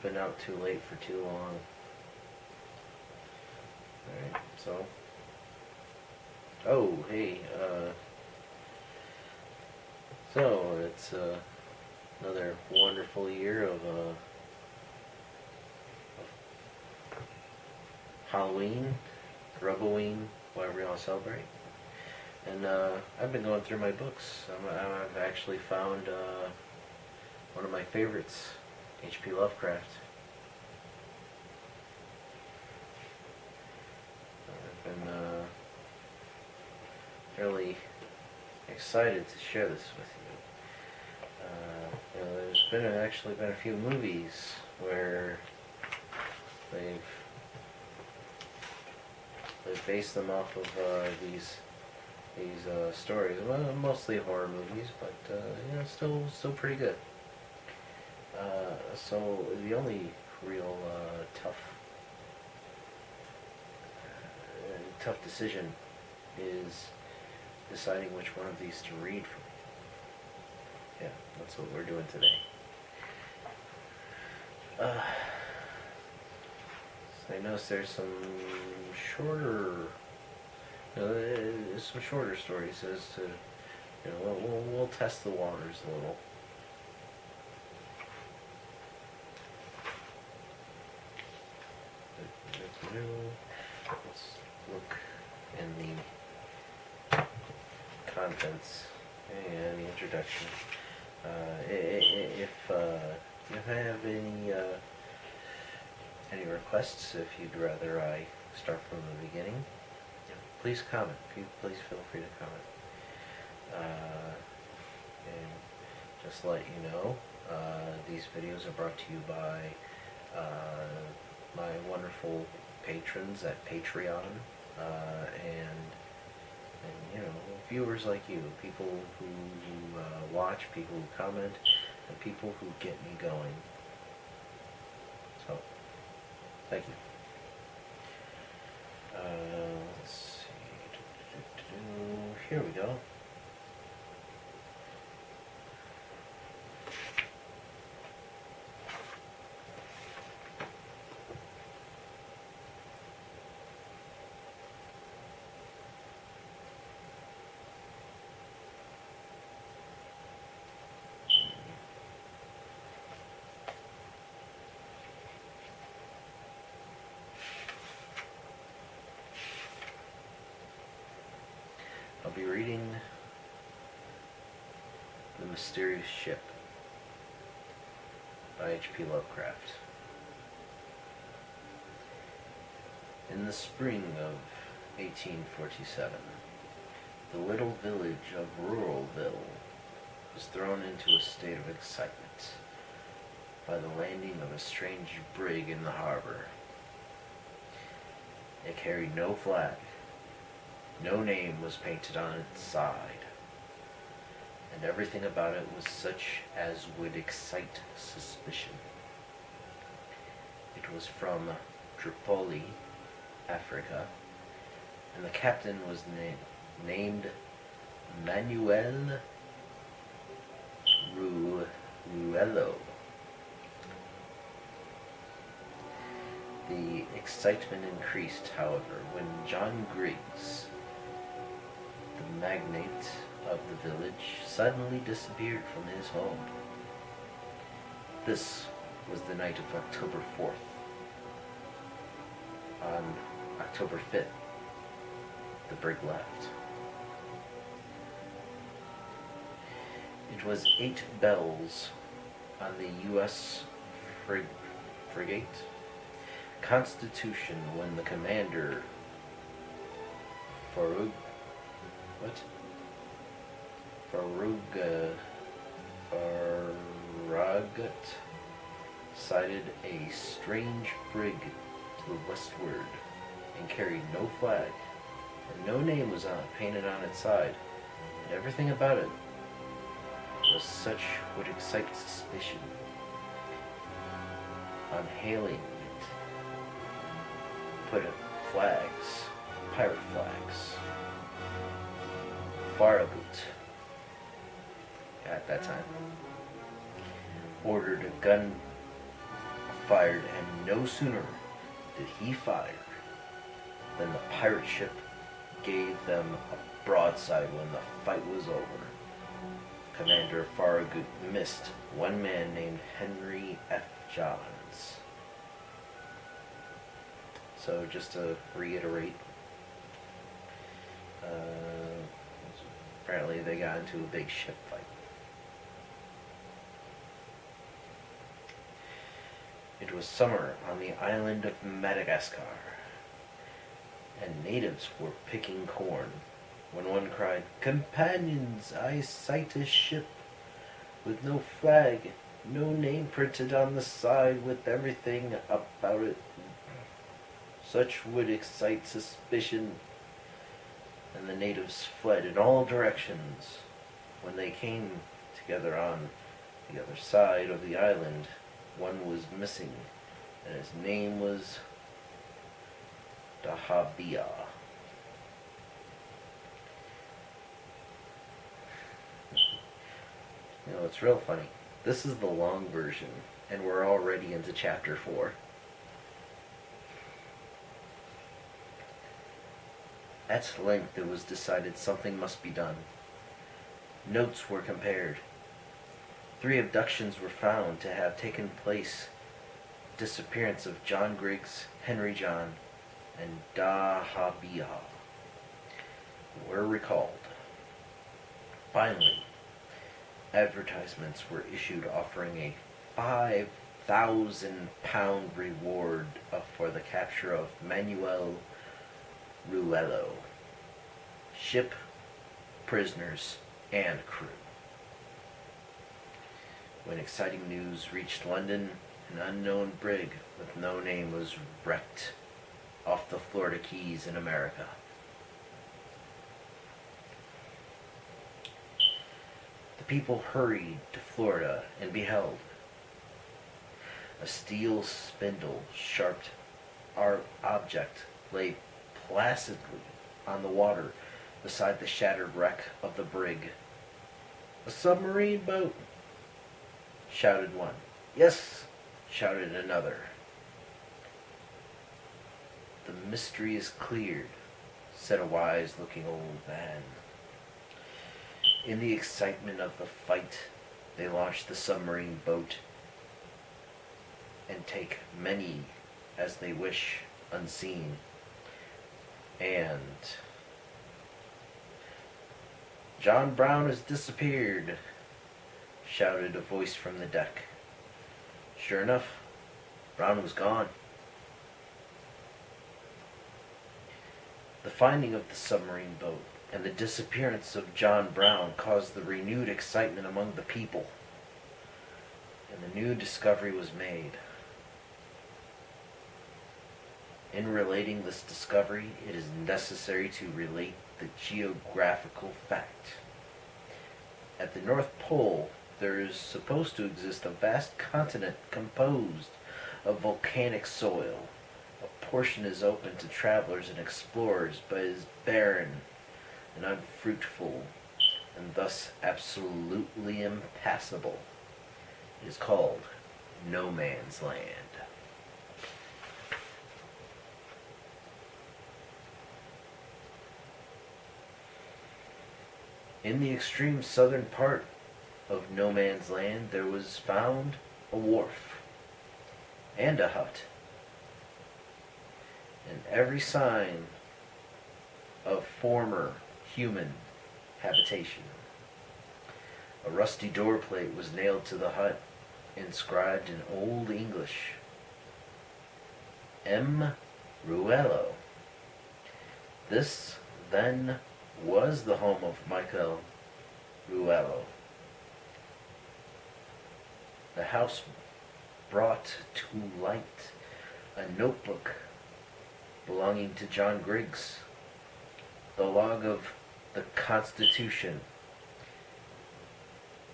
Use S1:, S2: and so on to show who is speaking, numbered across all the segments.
S1: been out too late for too long. Alright, so. Oh, hey, so it's another wonderful year of Halloween, Ruboween, whatever you want to celebrate. And I've been going through my books. I've actually found one of my favorites, H.P. Lovecraft. I've been really excited to share this with you. There's actually been a few movies where they've based them off of these stories. Well, mostly horror movies, but still pretty good. So the only real tough decision is deciding which one of these to read from. Yeah, that's what we're doing today. So I noticed there's some shorter stories as to, we'll test the waters a little. Let's look in the contents and the introduction. If you have any requests, if you'd rather I start from the beginning, please comment. Please feel free to comment. And just to let you know, these videos are brought to you by my wonderful patrons at Patreon, and viewers like you, people who watch, people who comment, and people who get me going. So, thank you. Let's see. Here we go. I'll be reading The Mysterious Ship by H.P. Lovecraft. In the spring of 1847, the little village of Ruralville was thrown into a state of excitement by the landing of a strange brig in the harbor. It carried no flag. No name was painted on its side, and everything about it was such as would excite suspicion. It was from Tripoli, Africa, and the captain was named Manuel Ruello. The excitement increased, however, when John Griggs, the magnate of the village, suddenly disappeared from his home. This was the night of October 4th. On October 5th, the brig left. It was 8 bells on the U.S. frigate Constitution when the commander, Farragut, sighted a strange brig to the westward and carried no flag, and no name was painted on its side, and everything about it was such would excite suspicion. On hailing it, put up flags, pirate flags. Farragut, at that time, ordered a fired, and no sooner did he fire than the pirate ship gave them a broadside when the fight was over. Commander Farragut missed one man named Henry F. Johns. So just to reiterate, apparently they got into a big ship fight. It was summer on the island of Madagascar, and natives were picking corn, when one cried, "Companions, I sight a ship with no flag, no name printed on the side, with everything about it such would excite suspicion." And the natives fled in all directions. When they came together on the other side of the island, one was missing, and his name was Dahabia. You know, it's real funny. This is the long version, and we're already into chapter 4. At length it was decided something must be done. Notes were compared. 3 abductions were found to have taken place. Disappearance of John Griggs, Henry John, and Dahabia were recalled. Finally, advertisements were issued offering a £5,000 reward for the capture of Manuel Ruello, ship, prisoners, and crew. When exciting news reached London, an unknown brig with no name was wrecked off the Florida Keys in America. The people hurried to Florida and beheld a steel spindle sharped object lay placidly on the water beside the shattered wreck of the brig. "A submarine boat," shouted one. "Yes," shouted another. "The mystery is cleared," said a wise-looking old man. In the excitement of the fight, they launched the submarine boat and take many as they wish unseen. And "John Brown has disappeared," shouted a voice from the deck. Sure enough, Brown was gone. The finding of the submarine boat and the disappearance of John Brown caused the renewed excitement among the people, and the new discovery was made. In relating this discovery, it is necessary to relate the geographical fact. At the North Pole, there is supposed to exist a vast continent composed of volcanic soil. A portion is open to travelers and explorers, but is barren and unfruitful, and thus absolutely impassable. It is called No Man's Land. In the extreme southern part of No Man's Land, there was found a wharf and a hut, and every sign of former human habitation. A rusty door plate was nailed to the hut, inscribed in Old English, M. Ruello. This, then, was the home of Michael Ruello. The house brought to light a notebook belonging to John Griggs, the log of the Constitution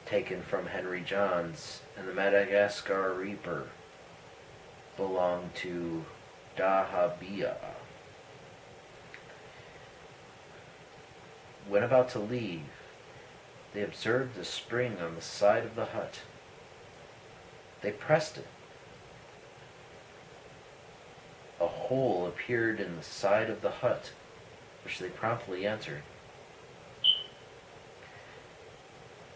S1: taken from Henry Johns, and the Madagascar Reaper belonged to Dahabia. When about to leave, they observed a spring on the side of the hut. They pressed it, hole appeared in the side of the hut, which they promptly entered.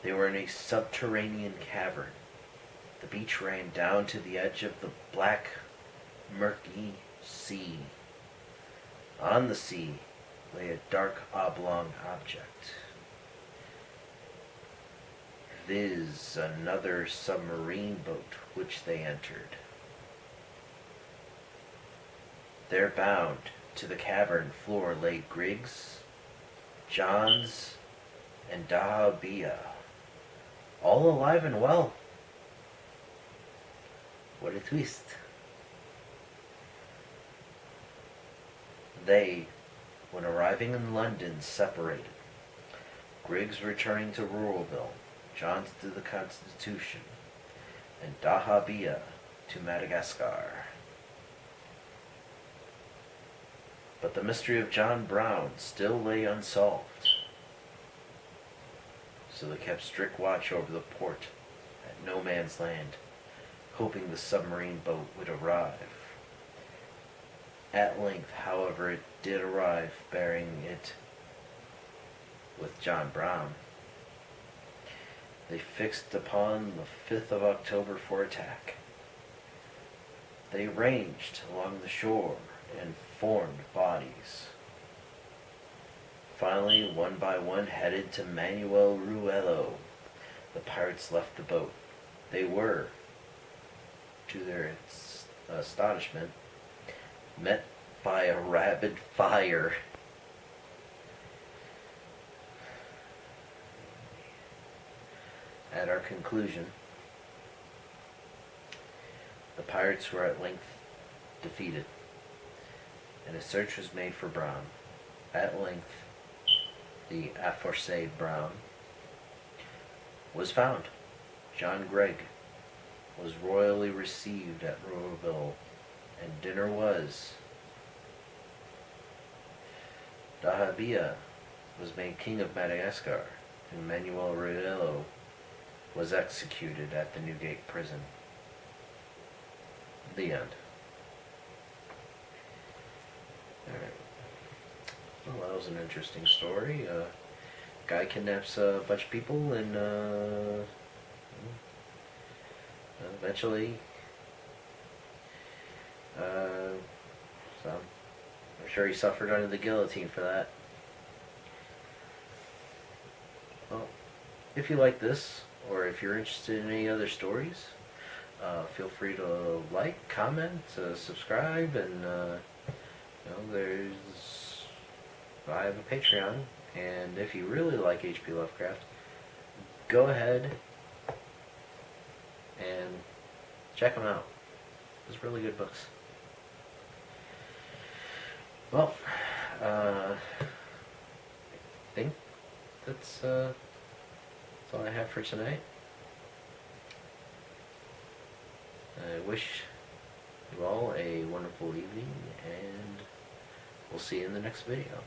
S1: They were in a subterranean cavern. The beach ran down to the edge of the black, murky sea. On the sea lay a dark oblong object, viz. Another submarine boat which they entered. There bound to the cavern floor lay Griggs, Johns, and Dahabia, all alive and well. What a twist. They, when arriving in London, separated. Griggs returning to Ruralville, Johns to the Constitution, and Dahabia to Madagascar. But the mystery of John Brown still lay unsolved. So they kept strict watch over the port at No Man's Land, hoping the submarine boat would arrive. At length, however, it did arrive, bearing it with John Brown. They fixed upon the 5th of October for attack. They ranged along the shore and formed bodies. Finally, one by one, headed to Manuel Ruelo, the pirates left the boat. They were, to their astonishment, met by a rapid fire. At our conclusion, the pirates were at length defeated, and a search was made for Brown. At length, the aforesaid Brown was found. John Gregg was royally received at Ruralville, and dinner was. Dahabia was made king of Madagascar, and Manuel Ruelo was executed at the Newgate prison. The end. Alright. Well, that was an interesting story. Guy kidnaps a bunch of people and eventually so I'm sure he suffered under the guillotine for that. Well, if you like this, or if you're interested in any other stories, feel free to like, comment, subscribe, and I have a Patreon, and if you really like H.P. Lovecraft, go ahead and check them out. There's really good books. Well, I think that's all I have for tonight. I wish you all a wonderful evening, and we'll see you in the next video.